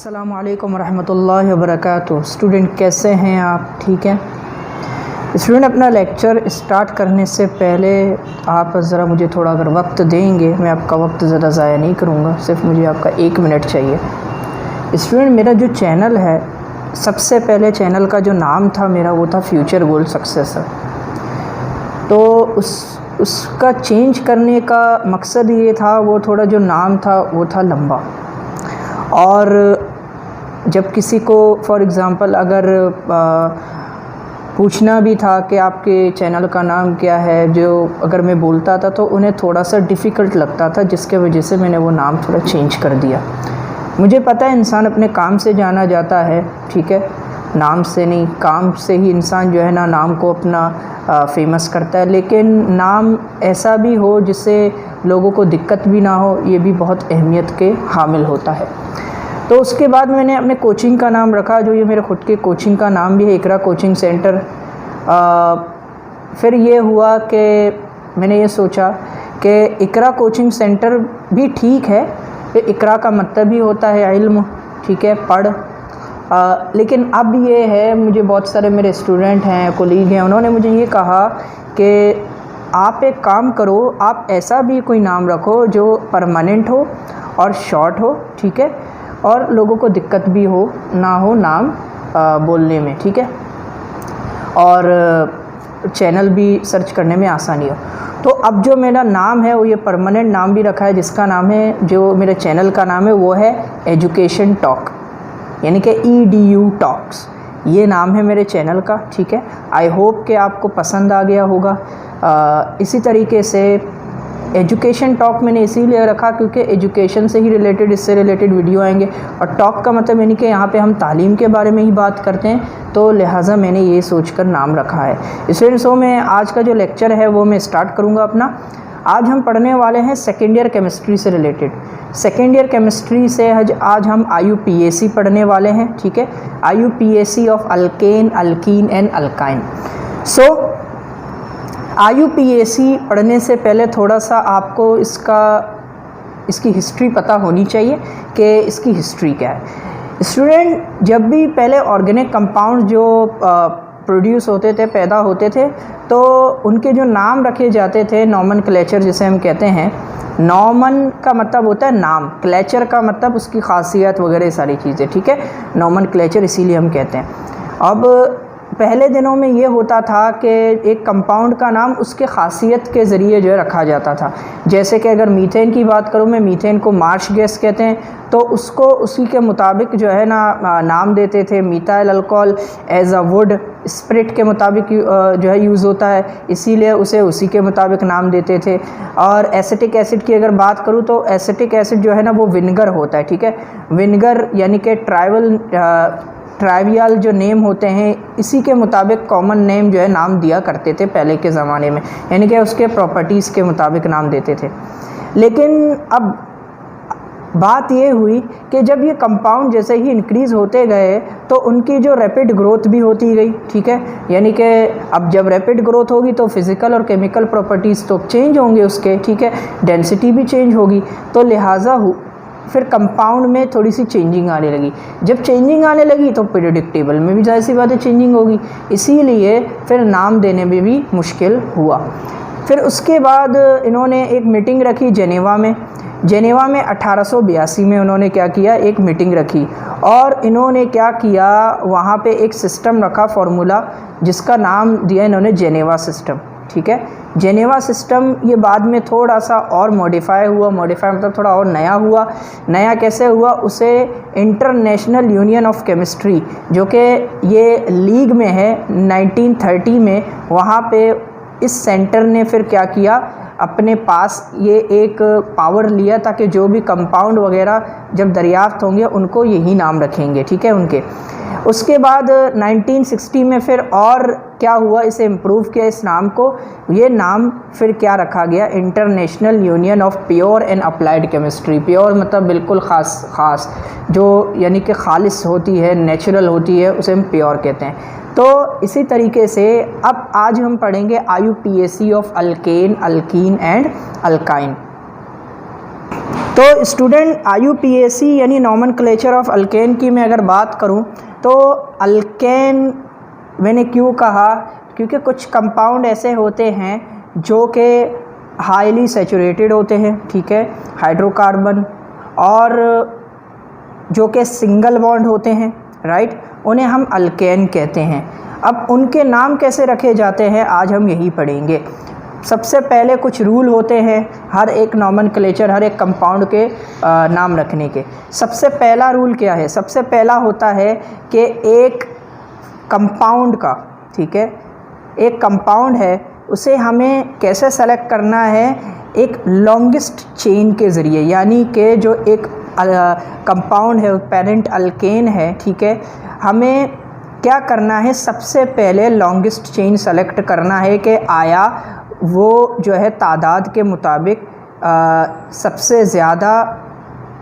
अस्सलामु अलैकुम रहमतुल्लाहि व बरकातुहू। स्टूडेंट कैसे हैं आप? ठीक है स्टूडेंट, अपना लेक्चर स्टार्ट करने से पहले आप ज़रा मुझे थोड़ा अगर वक्त देंगे, मैं आपका वक्त ज़्यादा ज़ाया नहीं करूँगा, सिर्फ मुझे आपका 1 मिनट चाहिए। स्टूडेंट, मेरा जो चैनल है, सबसे पहले चैनल का जो नाम था मेरा वो था फ्यूचर गोल सक्सेसर। तो उसका चेंज करने का मकसद ये था, वो थोड़ा जो नाम था वो था लंबा। और जब किसी को फॉर एग्ज़ाम्पल अगर पूछना भी था कि आपके चैनल का नाम क्या है, जो अगर मैं बोलता था तो उन्हें थोड़ा सा डिफ़िकल्ट लगता था, जिसके वजह से मैंने वो नाम थोड़ा चेंज कर दिया। मुझे पता है इंसान अपने काम से जाना जाता है, ठीक है, नाम से नहीं, काम से ही इंसान जो है ना नाम को अपना फेमस करता है। लेकिन नाम ऐसा भी हो जिससे लोगों को दिक्कत भी ना हो, ये भी बहुत अहमियत के हामिल होता है। तो उसके बाद मैंने अपने कोचिंग का नाम रखा, जो ये मेरे ख़ुद के कोचिंग का नाम भी है, इकरा कोचिंग सेंटर। फिर ये हुआ कि मैंने ये सोचा कि इकरा कोचिंग सेंटर भी ठीक है, इकरा का मतलब ही होता है इल्म, ठीक है, पढ़। लेकिन अब ये है, मुझे बहुत सारे मेरे स्टूडेंट हैं, कोलीग हैं, उन्होंने मुझे ये कहा कि आप एक काम करो, आप ऐसा भी कोई नाम रखो जो परमानेंट हो और शॉर्ट हो, ठीक है, और लोगों को दिक्कत भी हो ना हो नाम बोलने में, ठीक है, और चैनल भी सर्च करने में आसानी हो। तो अब जो मेरा नाम है वो ये परमानेंट नाम भी रखा है, जिसका नाम है, जो मेरे चैनल का नाम है वो है एजुकेशन टॉक, यानी कि EDU टॉक्स, ये नाम है मेरे चैनल का, ठीक है। आई होप कि आपको पसंद आ गया होगा। इसी तरीके से एजुकेशन टॉक मैंने इसीलिए रखा क्योंकि एजुकेशन से ही रिलेटेड, इससे रिलेटेड वीडियो आएंगे, और टॉक का मतलब यानी कि यहाँ पे हम तालीम के बारे में ही बात करते हैं, तो लिहाजा मैंने ये सोचकर नाम रखा है। इसलिए सो मैं आज का जो लेक्चर है वो मैं स्टार्ट करूँगा अपना। आज हम पढ़ने वाले हैं सेकेंड ईयर केमिस्ट्री से रिलेटेड। सेकेंड ईयर केमिस्ट्री से आज हम IUPAC पढ़ने वाले हैं, ठीक है, IUPAC of alkane, alkyne and alkyne. So IUPAC पढ़ने से पहले थोड़ा सा आपको इसकी हिस्ट्री पता होनी चाहिए कि इसकी हिस्ट्री क्या है। स्टूडेंट, जब भी पहले ऑर्गेनिक कंपाउंड जो प्रोड्यूस होते थे, पैदा होते थे, तो उनके जो नाम रखे जाते थे, नॉमनक्लेचर जिसे हम कहते हैं, नॉमन का मतलब होता है नाम, क्लेचर का मतलब उसकी खासियत वगैरह सारी चीज़ें, ठीक है, नॉमनक्लेचर इसीलिए हम कहते हैं। अब पहले दिनों में ये होता था कि एक कंपाउंड का नाम उसके खासियत के ज़रिए जो है रखा जाता था। जैसे कि अगर मीथेन की बात करूँ मैं, मीथेन को मार्श गैस कहते हैं, तो उसको उसी के मुताबिक जो है ना नाम देते थे। Methyl alcohol as a wood spirit के मुताबिक जो है यूज़ होता है, इसीलिए उसे उसी के मुताबिक नाम देते थे। और एसिटिक एसिड की अगर बात करूँ तो एसिटिक एसिड जो है ना वो विनेगर होता है, ठीक है, विनेगर यानी कि ट्राइवियल जो नेम होते हैं, इसी के मुताबिक कॉमन नेम जो है नाम दिया करते थे पहले के ज़माने में, यानी कि उसके प्रॉपर्टीज़ के मुताबिक नाम देते थे। लेकिन अब बात ये हुई कि जब ये कंपाउंड जैसे ही इंक्रीज़ होते गए तो उनकी जो रैपिड ग्रोथ भी होती गई, ठीक है, यानी कि अब जब रैपिड ग्रोथ होगी तो फिज़िकल और केमिकल प्रॉपर्टीज़ तो चेंज होंगे उसके, ठीक है, डेंसिटी भी चेंज होगी, तो लिहाजा फिर कंपाउंड में थोड़ी सी चेंजिंग आने लगी। जब चेंजिंग आने लगी तो पीरियोडिक टेबल में भी जाहिर सी बात है चेंजिंग होगी, इसीलिए फिर नाम देने में भी मुश्किल हुआ। फिर उसके बाद इन्होंने एक मीटिंग रखी जेनेवा में। जेनेवा में 1882 में उन्होंने क्या किया, एक मीटिंग रखी, और इन्होंने क्या किया, वहाँ पे एक सिस्टम रखा, फार्मूला, जिसका नाम दिया इन्होंने जेनेवा सिस्टम, ठीक है। जेनेवा सिस्टम ये बाद में थोड़ा सा और मॉडिफाई हुआ, मॉडिफाई मतलब थोड़ा और नया हुआ। नया कैसे हुआ, उसे इंटरनेशनल यूनियन ऑफ केमिस्ट्री, जो कि ये लीग में है, 1930 में, वहाँ पे इस सेंटर ने फिर क्या किया, अपने पास ये एक पावर लिया ताकि जो भी कंपाउंड वगैरह जब दरियाफ्त होंगे उनको यही नाम रखेंगे, ठीक है, उनके। उसके बाद 1960 में फिर और क्या हुआ, इसे इम्प्रूव किया इस नाम को, ये नाम फिर क्या रखा गया, international union of pure and applied chemistry. Pure मतलब बिल्कुल ख़ास जो यानी कि खालिस होती है, नेचुरल होती है, उसे हम प्योर कहते हैं। तो इसी तरीके से अब आज हम पढ़ेंगे IUPAC of alkane, alkyne and alkyne. तो स्टूडेंट IUPAC यानी नॉमेनक्लेचर ऑफ अल्केन की मैं अगर बात करूं तो अल्केन मैंने क्यों कहा, क्योंकि कुछ कंपाउंड ऐसे होते हैं जो कि हाईली सैचुरेटेड होते हैं, ठीक है, हाइड्रोकार्बन, और जो कि सिंगल बॉन्ड होते हैं, राइट, उन्हें हम अल्केन कहते हैं। अब उनके नाम कैसे रखे जाते हैं आज हम यही पढ़ेंगे। सबसे पहले कुछ रूल होते हैं हर एक नॉमेनक्लेचर, हर एक कंपाउंड के नाम रखने के। सबसे पहला रूल क्या है? सबसे पहला होता है कि एक कंपाउंड का, ठीक है, एक कंपाउंड है उसे हमें कैसे सेलेक्ट करना है, एक लॉन्गेस्ट चेन के ज़रिए, यानी कि जो एक कंपाउंड है पेरेंट अल्केन है, ठीक है, हमें क्या करना है, सबसे पहले लॉन्गेस्ट चेन सेलेक्ट करना है कि आया वो जो है तादाद के मुताबिक सबसे ज़्यादा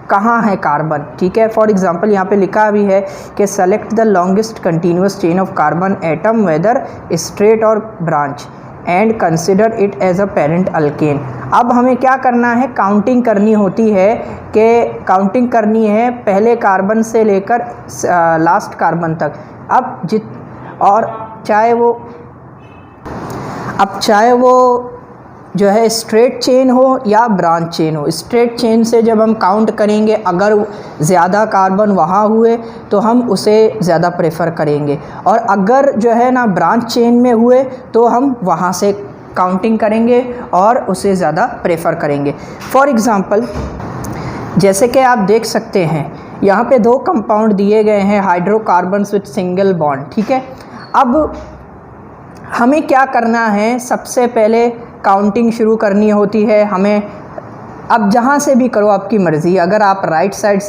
कहाँ है कार्बन, ठीक है। फॉर एग्ज़ाम्पल यहाँ पे लिखा भी है कि select the longest continuous chain of carbon atom whether straight और branch and consider it as a parent alkane. अब हमें क्या करना है, काउंटिंग करनी होती है कि काउंटिंग करनी है पहले कार्बन से लेकर लास्ट कार्बन तक। अब चाहे वो जो है स्ट्रेट चेन हो या ब्रांच चेन हो। स्ट्रेट चेन से जब हम काउंट करेंगे अगर ज़्यादा कार्बन वहाँ हुए तो हम उसे ज़्यादा प्रेफर करेंगे, और अगर जो है ना ब्रांच चेन में हुए तो हम वहाँ से काउंटिंग करेंगे और उसे ज़्यादा प्रेफर करेंगे। फॉर एग्ज़ाम्पल जैसे कि आप देख सकते हैं यहाँ पे दो कंपाउंड दिए गए हैं हाइड्रोकार्बन्स विथ सिंगल बॉन्ड, ठीक है। अब हमें क्या करना है, सबसे पहले काउंटिंग शुरू करनी होती है हमें। अब जहाँ से भी करो आपकी मर्ज़ी, अगर आप राइट साइड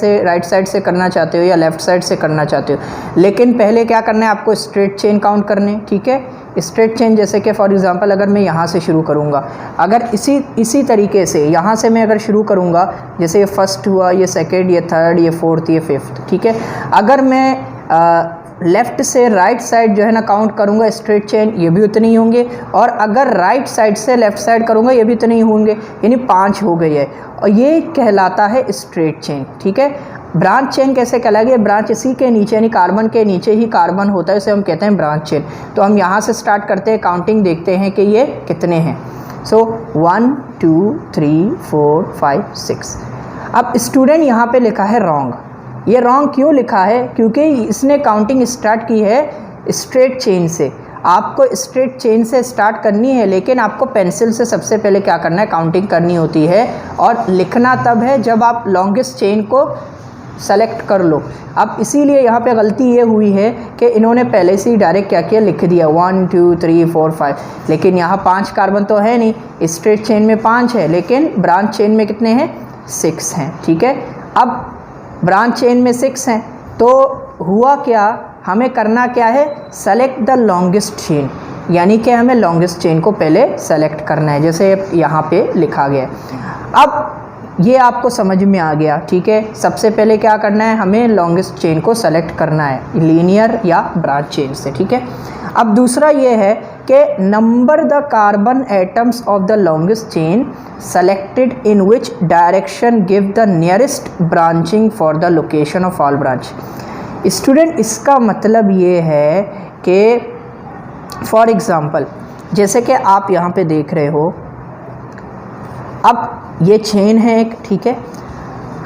से करना चाहते हो या लेफ़्ट साइड से करना चाहते हो, लेकिन पहले क्या करना है आपको स्ट्रेट चेन काउंट करने, ठीक है। स्ट्रेट चेन जैसे कि फॉर एग्ज़ाम्पल अगर मैं यहाँ से शुरू करूँगा, अगर इसी तरीके से यहाँ से मैं अगर शुरू करूँगा, जैसे ये फर्स्ट हुआ, ये सेकेंड, ये थर्ड, ये फोर्थ, ये फिफ्थ, ठीक है। अगर मैं लेफ़्ट से राइट साइड जो है ना काउंट करूँगा स्ट्रेट चेन, ये भी उतने ही होंगे, और अगर राइट साइड से लेफ़्ट साइड करूँगा ये भी उतने ही होंगे, यानी 5 हो गई है, और ये कहलाता है स्ट्रेट चेन, ठीक है। ब्रांच चेन कैसे कहलाएगी? ब्रांच इसी के नीचे यानी कार्बन के नीचे ही कार्बन होता है, उसे हम कहते हैं ब्रांच चेन। तो हम यहाँ से स्टार्ट करते हैं, काउंटिंग देखते हैं कि ये कितने हैं। सो 1 2 3 4 5 6। अब स्टूडेंट यहाँ पे लिखा है रॉन्ग। ये रॉन्ग क्यों लिखा है? क्योंकि इसने काउंटिंग स्टार्ट की है स्ट्रेट चेन से। आपको स्ट्रेट चेन से स्टार्ट करनी है, लेकिन आपको पेंसिल से सबसे पहले क्या करना है, काउंटिंग करनी होती है, और लिखना तब है जब आप लॉन्गेस्ट चेन को सेलेक्ट कर लो। अब इसीलिए यहाँ पे गलती ये हुई है कि इन्होंने पहले से ही डायरेक्ट क्या किया, लिख दिया 1 2 3 4 5, लेकिन यहाँ 5 कार्बन तो है नहीं। स्ट्रेट चेन में 5 है, लेकिन ब्रांच चेन में कितने हैं, 6 हैं, ठीक है। अब ब्रांच चेन में 6 हैं, तो हुआ क्या, हमें करना क्या है, सेलेक्ट द लॉन्गेस्ट चेन, यानी कि हमें लॉन्गेस्ट चेन को पहले सेलेक्ट करना है, जैसे यहाँ पे लिखा गया है। अब ये आपको समझ में आ गया, ठीक है। सबसे पहले क्या करना है, हमें लॉन्गेस्ट चेन को सेलेक्ट करना है लीनियर या ब्रांच चेन से, ठीक है। अब दूसरा ये है कि number the carbon atoms of the longest chain selected in which direction give the nearest branching for the location of all branch. Student इसका मतलब ये है कि फॉर एग्ज़ाम्पल जैसे कि आप यहाँ पे देख रहे हो, अब ये चेन है एक, ठीक है।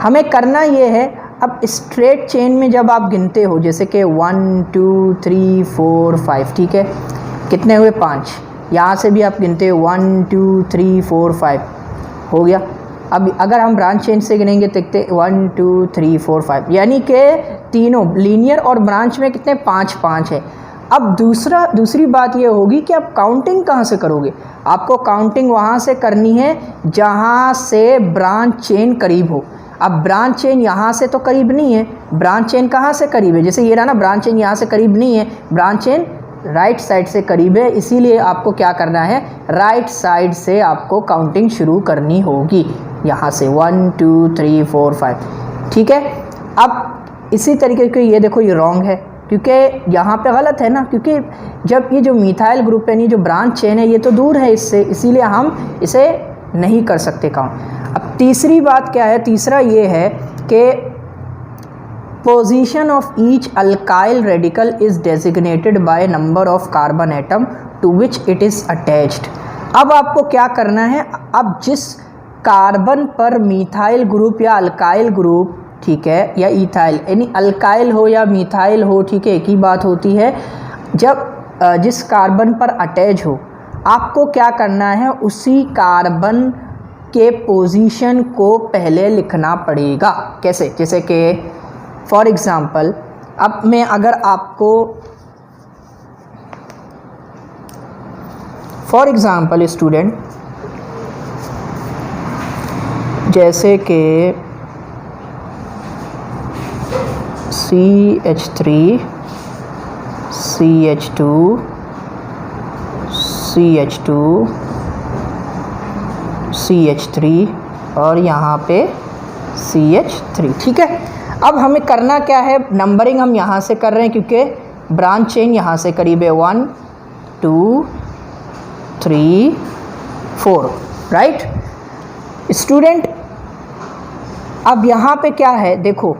हमें करना ये है, अब स्ट्रेट चेन में जब आप गिनते हो, जैसे कि 1 2 3 4 5, ठीक है, कितने हुए, 5। यहाँ से भी आप गिनते हो 1 2 3 4 5, हो गया। अब अगर हम ब्रांच चेन से गिनेंगे देखते 1 2 3 4 5, यानी कि तीनों लीनियर और ब्रांच में कितने, 5 5 है। अब दूसरी बात ये होगी कि आप काउंटिंग कहाँ से करोगे। आपको काउंटिंग वहाँ से करनी है जहाँ से ब्रांच चेन करीब हो। अब ब्रांच चेन यहाँ से तो करीब नहीं है, ब्रांच चेन कहाँ से करीब है, जैसे ये रहा ना, ब्रांच चेन यहाँ से करीब नहीं है, ब्रांच चेन राइट साइड से करीब है, इसीलिए आपको क्या करना है, राइट साइड से आपको काउंटिंग शुरू करनी होगी, यहाँ से 1 2 3 4 5, ठीक है। अब इसी तरीके से ये देखो, ये रॉन्ग है क्योंकि यहाँ पे गलत है ना, क्योंकि जब ये जो मिथाइल ग्रुप है, ये जो ब्रांच चेन है, ये तो दूर है इससे, इसीलिए हम इसे नहीं कर सकते काउंट। अब तीसरी बात क्या है, तीसरा ये है कि position of each alkyl radical is designated by number of carbon atom to which it is attached. अब आपको क्या करना है, अब जिस कार्बन पर मिथाइल ग्रुप या अल्काइल ग्रुप, ठीक है, या इथाइल, यानी अल्काइल हो या मिथाइल हो, ठीक है, एक ही बात होती है, जब जिस कार्बन पर अटैच हो, आपको क्या करना है, उसी कार्बन के पोजीशन को पहले लिखना पड़ेगा। कैसे? जैसे कि फॉर एग्ज़ाम्पल, अब मैं अगर आपको फॉर एग्ज़ाम्पल स्टूडेंट, जैसे कि CH3 CH2 CH2 CH3 और यहाँ पे CH3, ठीक है। अब हमें करना क्या है, नंबरिंग हम यहाँ से कर रहे हैं क्योंकि ब्रांच चेन यहाँ से करीब है 1 2 3 4, राइट स्टूडेंट। अब यहाँ पे क्या है, देखो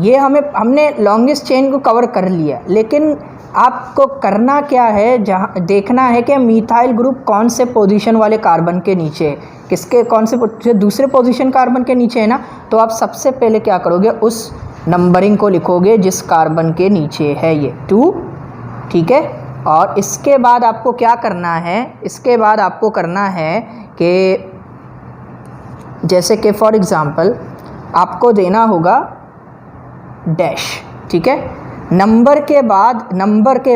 ये हमने लॉन्गेस्ट चेन को कवर कर लिया, लेकिन आपको करना क्या है, जहाँ देखना है कि मिथाइल ग्रुप कौन से पोजीशन वाले कार्बन के नीचे है, किसके कौन से दूसरे पोजीशन कार्बन के नीचे है ना। तो आप सबसे पहले क्या करोगे, उस नंबरिंग को लिखोगे जिस कार्बन के नीचे है ये 2, ठीक है। और इसके बाद आपको क्या करना है, इसके बाद आपको करना है कि जैसे कि फॉर एग्ज़ाम्पल आपको देना होगा डैश, ठीक है, नंबर के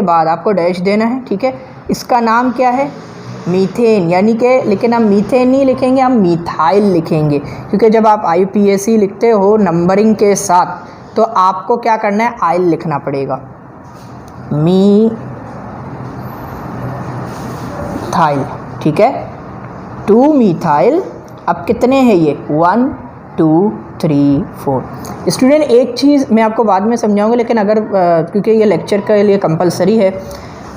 बाद आपको डैश देना है, ठीक है। इसका नाम क्या है, मीथेन, यानी कि, लेकिन हम मीथेन नहीं लिखेंगे, हम मिथाइल लिखेंगे, क्योंकि जब आप IUPAC लिखते हो नंबरिंग के साथ तो आपको क्या करना है, आइल लिखना पड़ेगा, मिथाइल, ठीक है, 2 मिथाइल। अब कितने हैं ये, 1 2 3 4। स्टूडेंट एक चीज़ मैं आपको बाद में समझाऊंगा, लेकिन अगर क्योंकि ये लेक्चर के लिए कंपलसरी है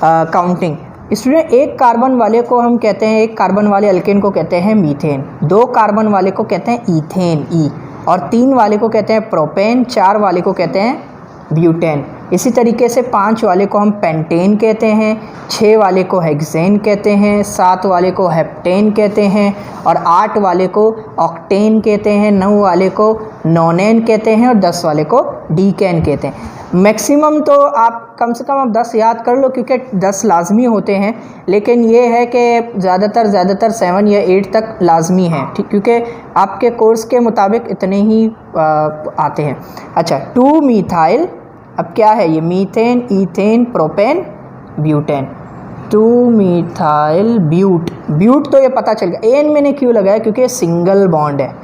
काउंटिंग। स्टूडेंट एक कार्बन वाले को हम कहते हैं, एक कार्बन वाले अल्केन को कहते हैं मीथेन, 2 कार्बन वाले को कहते हैं ईथेन ई, और 3 वाले को कहते हैं प्रोपेन, 4 वाले को कहते हैं ब्यूटेन। इसी तरीके से 5 वाले को हम पेंटेन कहते हैं, 6 वाले को हेक्सेन कहते हैं, 7 वाले को हेप्टेन कहते हैं, और 8 वाले को ऑक्टेन कहते हैं, 9 वाले को नोनेन कहते हैं, और 10 वाले को डीकेन कहते हैं। मैक्सिमम तो आप कम से कम आप 10 याद कर लो, क्योंकि 10 लाजमी होते हैं, लेकिन ये है कि ज़्यादातर 7 या 8 तक लाजमी हैं, ठीक, क्योंकि आपके कोर्स के मुताबिक इतने ही आते हैं। अच्छा, 2 मिथाइल, अब क्या है ये, methane, ethane, propane, butane, 2 methyl ब्यूट तो ये पता चल गया। एन मैंने क्यों लगाया, क्योंकि सिंगल बॉन्ड है।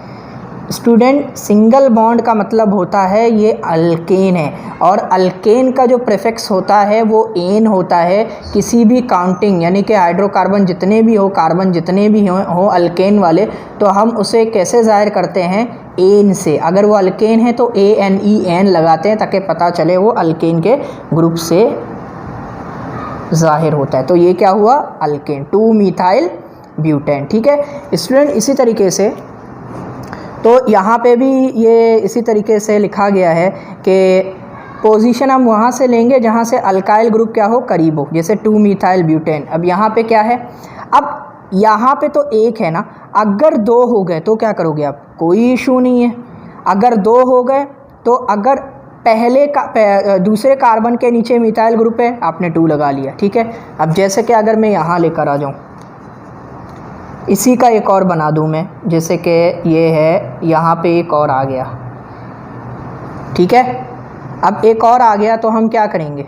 स्टूडेंट सिंगल बॉन्ड का मतलब होता है ये अल्केन है, और अल्केन का जो प्रीफिक्स होता है वो एन होता है। किसी भी काउंटिंग, यानी कि हाइड्रोकार्बन जितने भी हो, कार्बन जितने भी हो अल्केन वाले, तो हम उसे कैसे ज़ाहिर करते हैं, एन से। अगर वो अल्केन है तो ANEN लगाते हैं ताकि पता चले वो अल्केन के ग्रुप से ज़ाहिर होता है। तो ये क्या हुआ, अल्केन, 2 मिथाइल ब्यूटेन, ठीक है स्टूडेंट। इसी तरीके से तो यहाँ पे भी ये इसी तरीके से लिखा गया है कि पोजीशन हम वहाँ से लेंगे जहाँ से अल्काइल ग्रुप क्या हो, करीब हो, जैसे 2 मिथाइल ब्यूटेन। अब यहाँ पे क्या है, अब यहाँ पे तो 1 है ना, अगर 2 हो गए तो क्या करोगे आप, कोई इशू नहीं है। अगर 2 हो गए तो अगर दूसरे कार्बन के नीचे मिथाइल ग्रुप है, आपने 2 लगा लिया, ठीक है। अब जैसे कि अगर मैं यहाँ लेकर आ जाऊँ, इसी का एक और बना दूँ मैं, जैसे कि ये है, यहाँ पे एक और आ गया, ठीक है। अब एक और आ गया तो हम क्या करेंगे,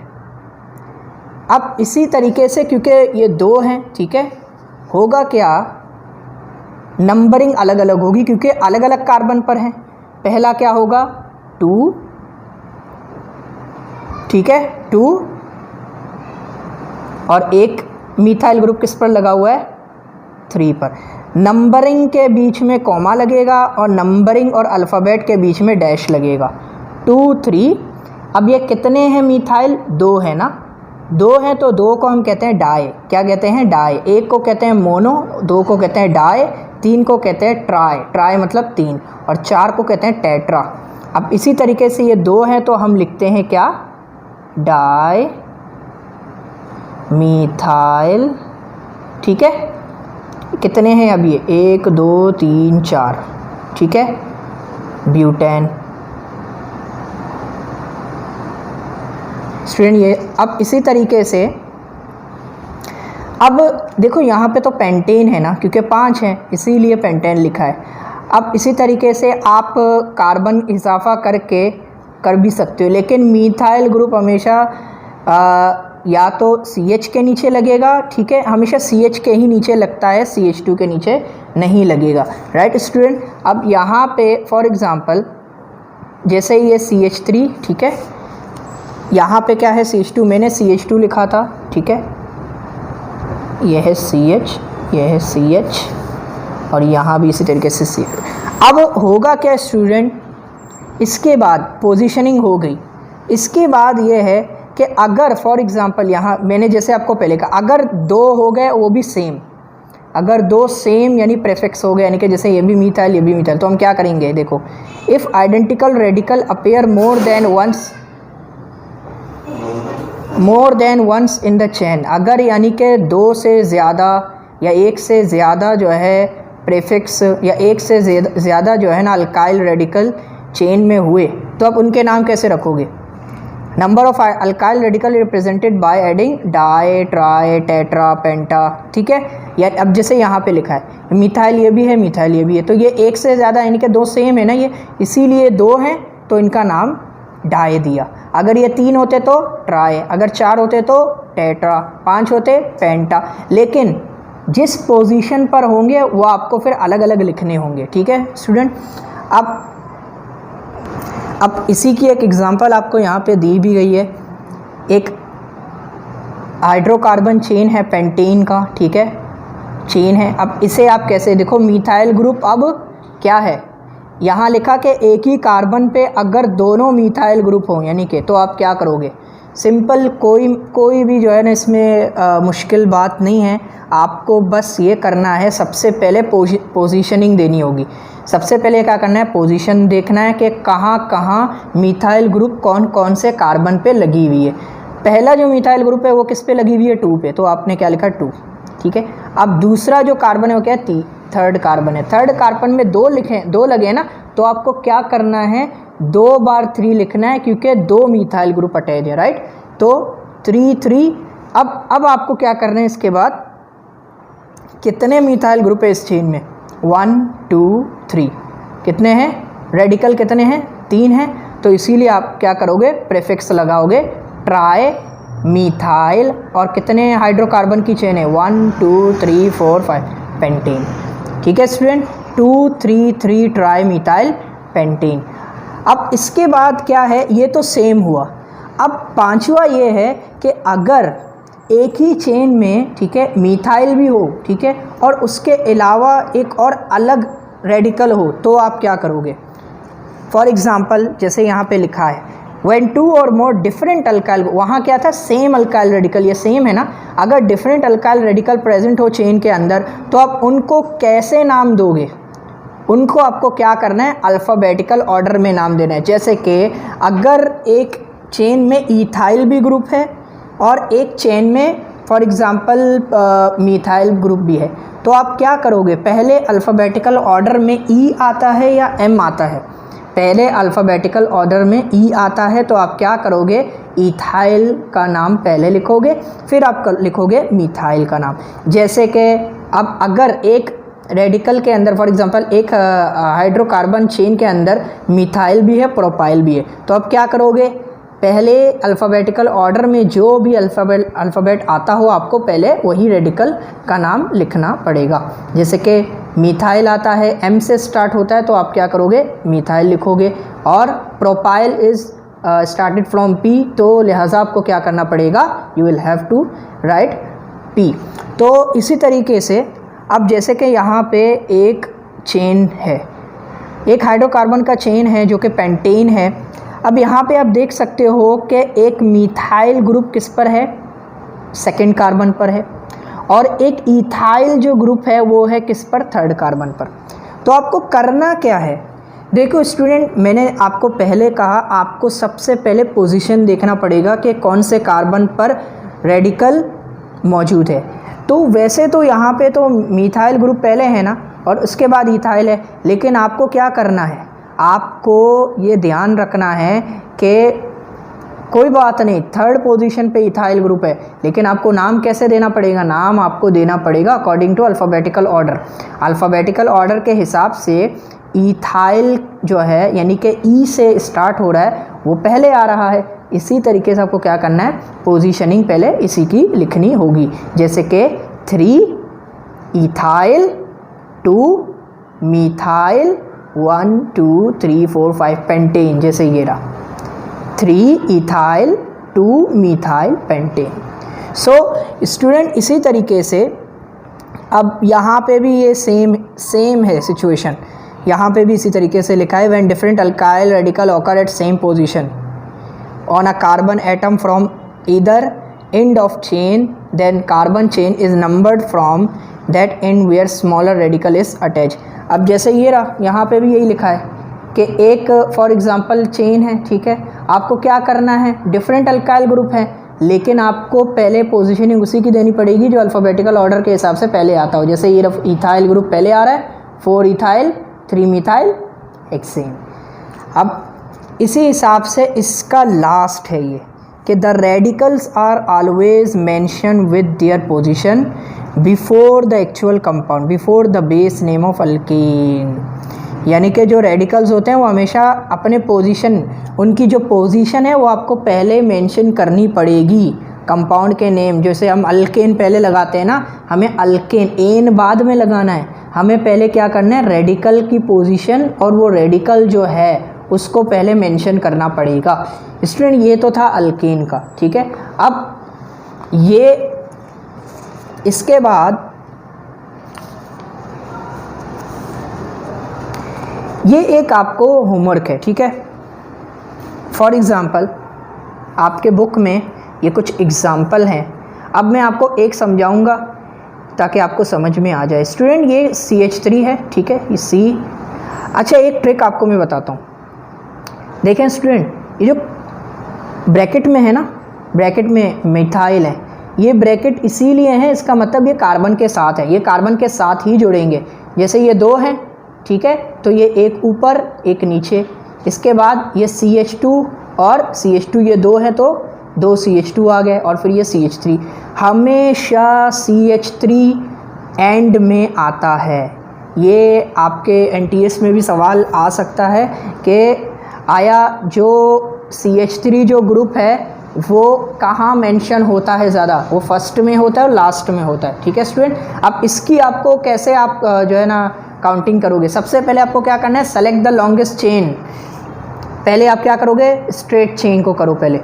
अब इसी तरीके से, क्योंकि ये 2 हैं, ठीक है, होगा क्या, नंबरिंग अलग अलग होगी क्योंकि अलग अलग कार्बन पर हैं। पहला क्या होगा, 2, ठीक है, 2, और एक मिथाइल ग्रुप किस पर लगा हुआ है, 3 पर। नंबरिंग के बीच में कॉमा लगेगा और नंबरिंग और अल्फ़ाबेट के बीच में डैश लगेगा, 2 3। अब ये कितने हैं मिथाइल, 2 है ना, 2 हैं तो 2 को हम कहते हैं डाई, क्या कहते हैं, डाई। 1 को कहते हैं मोनो, 2 को कहते हैं डाई, 3 को कहते हैं ट्राई, ट्राई मतलब 3, और 4 को कहते हैं टेट्रा। अब इसी तरीके से ये 2 हैं तो हम लिखते हैं क्या, डाई मीथाइल, ठीक है। कितने हैं अब ये, 1 2 3 4, ठीक है, ब्यूटेन। स्टूडेंट ये अब इसी तरीके से, अब देखो यहाँ पे तो पेंटेन है ना, क्योंकि 5 हैं इसीलिए पेंटेन लिखा है। अब इसी तरीके से आप कार्बन इजाफा करके कर भी सकते हो, लेकिन मीथाइल ग्रुप हमेशा या तो CH के नीचे लगेगा, ठीक है, हमेशा CH के ही नीचे लगता है, CH2 के नीचे नहीं लगेगा, राइट स्टूडेंट। अब यहाँ पे फॉर एग्ज़ाम्पल जैसे ये CH3, ठीक है, यहाँ पे क्या है CH2, मैंने CH2 लिखा था, ठीक है, यह है CH, यह है CH, और यहाँ भी इसी तरीके से CH। अब होगा क्या स्टूडेंट, इसके बाद पोजीशनिंग हो गई, इसके बाद ये है कि अगर फॉर एग्ज़ाम्पल यहाँ मैंने जैसे आपको पहले कहा, अगर 2 हो गए वो भी सेम, अगर 2 सेम यानी प्रेफिक्स हो गए, यानी कि जैसे ये भी मीथाइल ये भी मीथाइल, तो हम क्या करेंगे, देखो, if identical radical appear more than once in the chain, अगर यानी कि 2 से ज़्यादा या 1 से ज़्यादा जो है प्रेफिक्स या 1 से ज़्यादा जो है ना अल्काइल रेडिकल चेन में हुए, तो आप उनके नाम कैसे रखोगे, number of alkyl radical represented by adding di tri tetra पेंटा, ठीक है। या अब जैसे यहाँ पे लिखा है मिथाइल ये भी है, मिथाइल ये भी है, तो ये 1 से ज़्यादा यानी कि 2 सेम है ना ये, इसीलिए 2 हैं तो इनका नाम डाई दिया। अगर ये 3 होते तो ट्राई, अगर 4 होते तो टेट्रा, 5 होते पेंटा, लेकिन जिस पोजीशन पर होंगे वो आपको फिर अलग अलग लिखने होंगे, ठीक है स्टूडेंट। अब इसी की एक एग्ज़ाम्पल आपको यहाँ पे दी भी गई है, एक हाइड्रोकार्बन चेन है पेंटेन का, ठीक है, चेन है। अब इसे आप कैसे देखो, मिथाइल ग्रुप अब क्या है, यहाँ लिखा कि एक ही कार्बन पे अगर दोनों मिथाइल ग्रुप हों यानी कि, तो आप क्या करोगे, सिंपल, कोई भी जो है ना इसमें मुश्किल बात नहीं है, आपको बस ये करना है, सबसे पहले पोजीशनिंग देनी होगी। सबसे पहले क्या करना है, पोजीशन देखना है कि कहाँ कहाँ मिथाइल ग्रुप कौन कौन से कार्बन पे लगी हुई है। पहला जो मिथाइल ग्रुप है वो किस पे लगी हुई है, 2 पे, तो आपने क्या लिखा 2, ठीक है। अब दूसरा जो कार्बन है वो क्या है, थर्ड कार्बन है। थर्ड कार्बन में 2 लगे ना, तो आपको क्या करना है, 2 बार 3 लिखना है, क्योंकि 2 मिथाइल ग्रुप अटैच है, राइट। तो 3 अब आपको क्या करना है, इसके बाद कितने मिथाइल ग्रुप है इस चेन में, 1 2 3, कितने हैं, रेडिकल कितने हैं, 3 हैं, तो इसीलिए आप क्या करोगे, प्रेफिक्स लगाओगे ट्राई मिथाइल, और कितने हाइड्रोकार्बन की चेन है, 1 2 3 4 5 पेंटेन, ठीक है स्टूडेंट, 2 3 3 ट्राई मिथाइल पेंटेन। अब इसके बाद क्या है, ये तो सेम हुआ। अब पांचवा ये है कि अगर एक ही चेन में, ठीक है, मिथाइल भी हो, ठीक है, और उसके अलावा एक और अलग रेडिकल हो, तो आप क्या करोगे। फॉर एग्जांपल जैसे यहाँ पे लिखा है व्हेन 2 और मोर डिफरेंट अल्काइल, वहाँ क्या था, सेम अल्काइल रेडिकल, ये सेम है ना, अगर डिफरेंट अल्काइल रेडिकल प्रेजेंट हो चेन के अंदर, तो आप उनको कैसे नाम दोगे, उनको आपको क्या करना है, अल्फ़ाबेटिकल ऑर्डर में नाम देना है। जैसे कि अगर एक चेन में ईथाइल भी ग्रुप है और एक चेन में फॉर एग्ज़ाम्पल मिथाइल ग्रुप भी है, तो आप क्या करोगे, पहले अल्फ़ाबेटिकल ऑर्डर में ई आता है या एम आता है, पहले अल्फ़ाबेटिकल ऑर्डर में ई आता है, तो आप क्या करोगे, ईथाइल का नाम पहले लिखोगे, फिर आप लिखोगे मिथाइल का नाम। जैसे कि अब अगर एक रेडिकल के अंदर फॉर एग्जांपल एक हाइड्रोकार्बन चेन के अंदर मिथाइल भी है प्रोपाइल भी है, तो आप क्या करोगे, पहले अल्फ़ाबेटिकल ऑर्डर में जो भी अल्फ़ाबेट आता हो आपको पहले वही रेडिकल का नाम लिखना पड़ेगा। जैसे कि मिथाइल आता है, एम से स्टार्ट होता है, तो आप क्या करोगे, मिथाइल लिखोगे, और propyl is started from P, तो लिहाजा आपको क्या करना पड़ेगा, you will have to write P. तो इसी तरीके से अब जैसे कि यहाँ पे एक चेन है, एक हाइड्रोकार्बन का चेन है जो कि पेंटेन है। अब यहाँ पे आप देख सकते हो कि एक मिथाइल ग्रुप किस पर है, सेकेंड कार्बन पर है, और एक इथाइल जो ग्रुप है वो है किस पर, थर्ड कार्बन पर। तो आपको करना क्या है, देखो स्टूडेंट, मैंने आपको पहले कहा आपको सबसे पहले पोजीशन देखना पड़ेगा कि कौन से कार्बन पर रेडिकल मौजूद है। तो वैसे तो यहाँ पे तो मिथाइल ग्रुप पहले है ना, और उसके बाद इथाइल है, लेकिन आपको क्या करना है, आपको ये ध्यान रखना है कि कोई बात नहीं थर्ड पोजीशन पे इथाइल ग्रुप है, लेकिन आपको नाम कैसे देना पड़ेगा, नाम आपको देना पड़ेगा according to alphabetical order. Alphabetical order के हिसाब से इथाइल जो है यानी कि ई से स्टार्ट हो रहा है वो पहले आ रहा है। इसी तरीके से आपको क्या करना है, पोजीशनिंग पहले इसी की लिखनी होगी, जैसे कि 3 इथाइल 2 मिथाइल 1 2 3 4 5 पेंटेन, जैसे ये रहा 3 ethyl 2 methyl pentane. So student इसी तरीके से अब यहाँ पे भी ये सेम है सिचुएशन, यहाँ पे भी इसी तरीके से लिखा है when different alkyl radical occur eight same position on a carbon atom from either end of chain, then carbon chain is numbered from that end where smaller radical is attached। अब जैसे ये रहा, यहाँ पे भी यही लिखा है कि एक फॉर एग्जांपल चेन है, ठीक है, आपको क्या करना है, डिफरेंट अल्काइल ग्रुप है, लेकिन आपको पहले पोजीशनिंग उसी की देनी पड़ेगी जो अल्फ़ाबेटिकल ऑर्डर के हिसाब से पहले आता हो। जैसे ये इथाइल ग्रुप पहले आ रहा है, 4 इथाइल 3 मिथाइल हेक्सेन। अब इसी हिसाब से इसका लास्ट है ये कि the radicals are always mention with their position before the actual compound before the base name of alkane. यानी कि जो रेडिकल्स होते हैं वो हमेशा अपने पोजीशन, उनकी जो पोजीशन है वो आपको पहले मेंशन करनी पड़ेगी कंपाउंड के नेम। जैसे हम अल्केन पहले लगाते हैं ना, हमें अल्केन एन बाद में लगाना है, हमें पहले क्या करना है, रेडिकल की पोजीशन और वो रेडिकल जो है उसको पहले मेंशन करना पड़ेगा। स्टूडेंट ये तो था अल्केन का, ठीक है। अब ये इसके बाद ये एक आपको होमवर्क है, ठीक है। फॉर एग्ज़ाम्पल आपके बुक में ये कुछ एग्ज़ाम्पल हैं, अब मैं आपको एक समझाऊंगा ताकि आपको समझ में आ जाए। स्टूडेंट ये CH3 है, ठीक है, ये C। अच्छा एक ट्रिक आपको मैं बताता हूँ, देखें स्टूडेंट, ये जो ब्रैकेट में है ना, ब्रैकेट में मिथाइल है, ये ब्रैकेट इसीलिए है, इसका मतलब ये कार्बन के साथ है, ये कार्बन के साथ ही जुड़ेंगे। जैसे ये 2 हैं, ठीक है, तो ये एक ऊपर एक नीचे, इसके बाद ये CH2 और CH2 ये 2 है तो 2 CH2 आ गए, और फिर ये CH3। हमेशा CH3 एंड में आता है। ये आपके NTS में भी सवाल आ सकता है कि आया जो CH3 जो ग्रुप है वो कहाँ मेंशन होता है ज़्यादा, वो फर्स्ट में होता है और लास्ट में होता है, ठीक है स्टूडेंट। अब इसकी आपको कैसे आप जो है ना काउंटिंग करोगे, सबसे पहले आपको क्या करना है, सेलेक्ट द लॉन्गेस्ट चेन। पहले आप क्या करोगे, स्ट्रेट चेन को करो पहले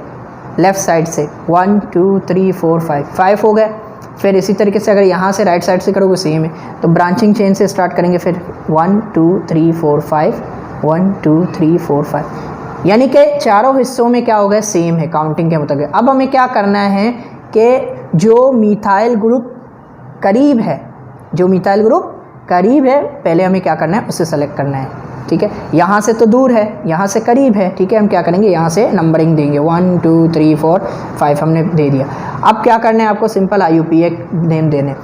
लेफ़्ट साइड से, 1 2 3 4 5 हो गए। फिर इसी तरीके से अगर यहाँ से राइट साइड से करोगे सेम है, तो ब्रांचिंग चेन से स्टार्ट करेंगे, फिर 1 2 3 4 5 1 2 3 4 5, यानी कि चारों हिस्सों में क्या हो गया, सेम है काउंटिंग के मुताबिक। अब हमें क्या करना है कि जो मिथाइल ग्रुप करीब है, जो मिथाइल ग्रुप करीब है, पहले हमें क्या करना है, उसे सेलेक्ट करना है, ठीक है। यहाँ से तो दूर है, यहाँ से करीब है, ठीक है, हम क्या करेंगे, यहाँ से नंबरिंग देंगे, 1 2 3 4 5 हमने दे दिया। अब क्या करना है, आपको सिंपल IUPAC नेम देने।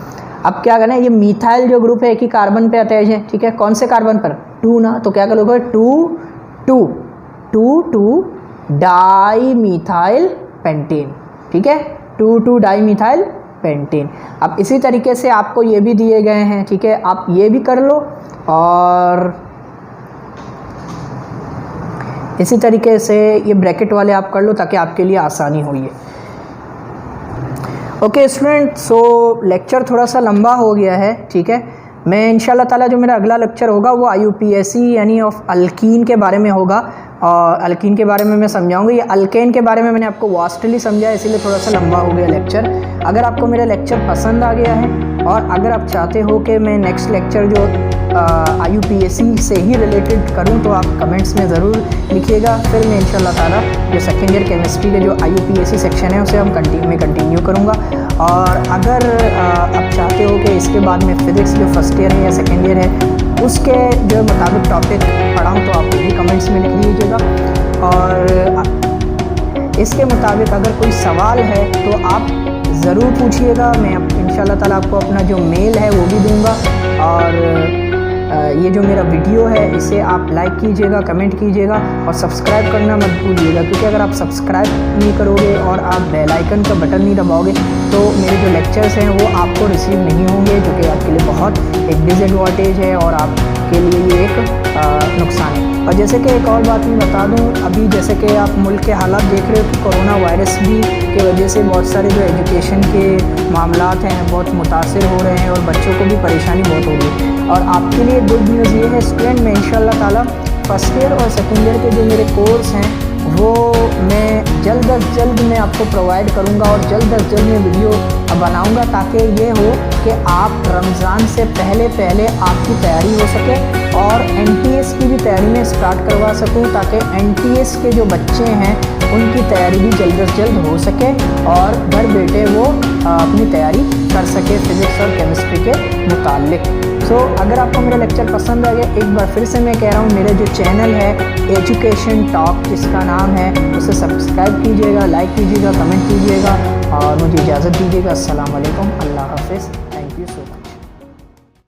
अब क्या करना है, ये मिथाइल जो ग्रुप है एक ही कार्बन पे अटैच है, ठीक है, कौन से कार्बन पर, 2 ना, तो क्या करोगे 2 2 2 2 डाई मिथाइल पेंटेन, ठीक है, 2 2 डाई मिथाइल पेंटेन। अब इसी तरीके से आपको ये भी दिए गए हैं, ठीक है, आप ये भी कर लो और इसी तरीके से ये ब्रैकेट वाले आप कर लो ताकि आपके लिए आसानी हो। ये ओके स्टूडेंट, सो लेक्चर थोड़ा सा लंबा हो गया है, ठीक है। मैं इंशाल्लाह ताला जो मेरा अगला लेक्चर होगा वो IUPAC यानी ऑफ अल्कीन के बारे में होगा, और अल्कीन के बारे में मैं समझाऊंगा। ये अल्केन के बारे में मैंने आपको वास्टली समझा, इसीलिए थोड़ा सा लंबा हो गया लेक्चर। अगर आपको मेरा लेक्चर पसंद आ गया है और अगर आप चाहते हो कि मैं नेक्स्ट लेक्चर जो IUPAC से ही रिलेटेड करूं तो आप कमेंट्स में ज़रूर लिखिएगा। फिर मैं इंशाल्लाह ताला जो सेकेंड ईयर केमिस्ट्री के जो IUPAC सेक्शन है उसे हम कंटिन्यू करूँगा। और अगर आप चाहते हो कि इसके बाद में फ़िज़िक्स जो फर्स्ट ईयर है या सेकेंड ईयर है उसके जो मुताबिक टॉपिक पढ़ाऊँ तो आप भी कमेंट्स में लिख लीजिएगा। और इसके मुताबिक अगर कोई सवाल है तो आप ज़रूर पूछिएगा। मैं इंशाल्लाह ताला आपको अपना जो मेल है वो भी दूंगा। और ये जो मेरा वीडियो है इसे आप लाइक कीजिएगा, कमेंट कीजिएगा और सब्सक्राइब करना मत भूलिएगा, क्योंकि अगर आप सब्सक्राइब नहीं करोगे और आप बेल आइकन का बटन नहीं दबाओगे तो मेरे जो लेक्चर्स हैं वो आपको रिसीव नहीं होंगे, जो कि आपके लिए बहुत एक डिसएडवांटेज है और आपके लिए ये एक नुकसान है। और जैसे कि एक और बात मैं बता दूं, अभी जैसे कि आप मुल्क के हालात देख रहे हो कि कोरोना वायरस भी की वजह से बहुत सारे जो एजुकेशन के मामलात हैं बहुत मुतासिर हो रहे हैं और बच्चों को भी परेशानी बहुत हो रही है। और आपके लिए गुड न्यूज़ ये है स्टूडेंट, मैं इंशाल्लाह ताला फर्स्ट ईयर और सेकेंड ईयर के जो मेरे कोर्स हैं वो मैं जल्द अज जल्द मैं आपको प्रोवाइड करूंगा और जल्द अज जल्द मैं वीडियो बनाऊंगा, ताकि ये हो कि आप रमज़ान से पहले आपकी तैयारी हो सके और NTS की भी तैयारी में स्टार्ट करवा सकूं, ताकि NTS के जो बच्चे हैं उनकी तैयारी भी जल्द अज जल्द हो सके और घर बैठे वो अपनी तैयारी कर सके फिज़िक्स और केमिस्ट्री के मुताल्लिक। अगर आपको मेरा लेक्चर पसंद आ गया, एक बार फिर से मैं कह रहा हूँ मेरे जो चैनल है एजुकेशन टॉक जिसका नाम है उसे सब्सक्राइब कीजिएगा, लाइक कीजिएगा, कमेंट कीजिएगा और मुझे इजाज़त दीजिएगा। अस्सलाम वालेकुम, अल्लाह हाफ़िज़, थैंक यू सो मच।